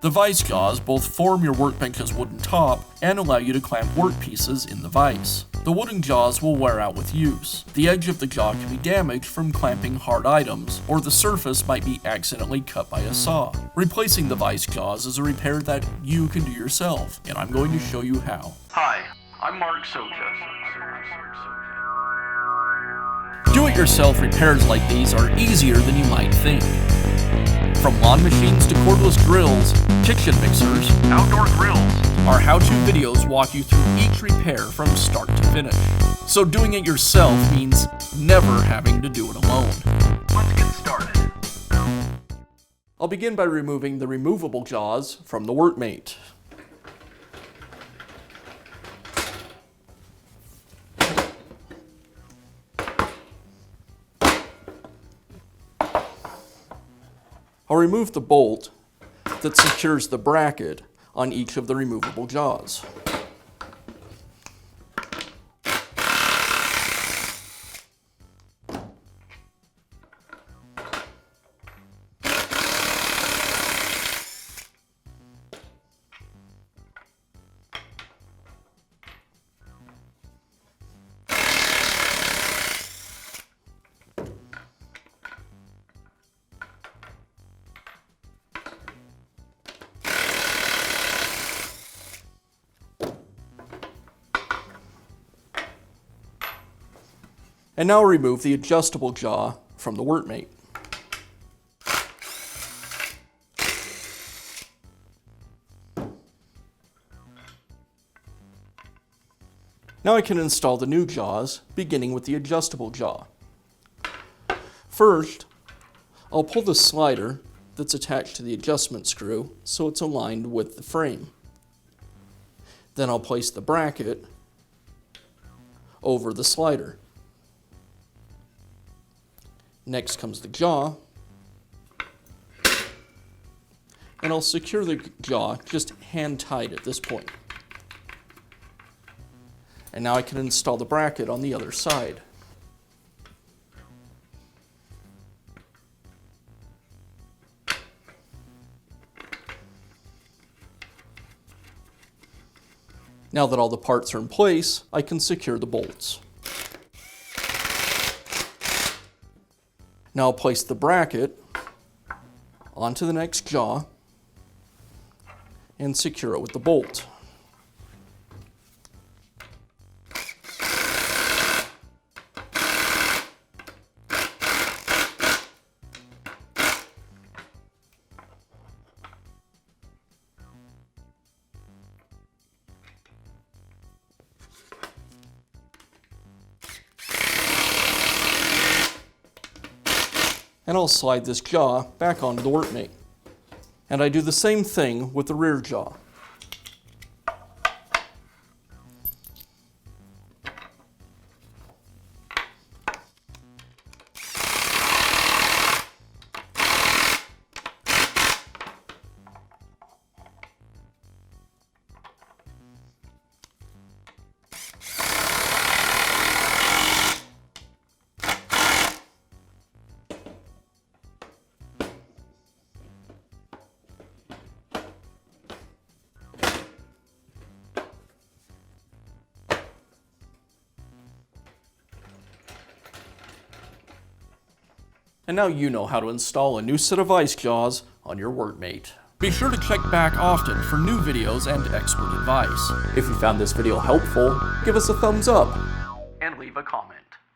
The Vise jaws both form your workbench's wooden top and allow you to clamp workpieces in the vise. The wooden jaws will wear out with use. The edge of the jaw can be damaged from clamping hard items, or the surface might be accidentally cut by a saw. Replacing the Vise jaws is a repair that you can do yourself, and I'm going to show you how. Hi, I'm Mark Socha. Do-it-yourself repairs like these are easier than you might think. From lawn machines to cordless drills, kitchen mixers, Outdoor grills. our how-to videos walk you through each repair from start to finish. So doing it yourself means never having to do it alone. Let's get started. I'll begin by removing the removable jaws from the Workmate. I'll remove the bolt that secures the bracket on each of the removable jaws. And now remove the adjustable jaw from the Workmate. Now I can install the new jaws, beginning with the adjustable jaw. First, I'll pull the slider that's attached to the adjustment screw so it's aligned with the frame. Then I'll place the bracket over the slider. Next comes the jaw, and I'll secure the jaw just hand-tied at this point. And now I can install the bracket on the other side. Now that all the parts are in place, I can secure the bolts. Now I'll place the bracket onto the next jaw and secure it with the bolt. And I'll slide this jaw back onto the Workmate. And I do the same thing with the rear jaw. And now you know how to install a new set of Vise jaws on your Workmate. Be sure to check back often for new videos and expert advice. If you found this video helpful, give us a thumbs up And leave a comment.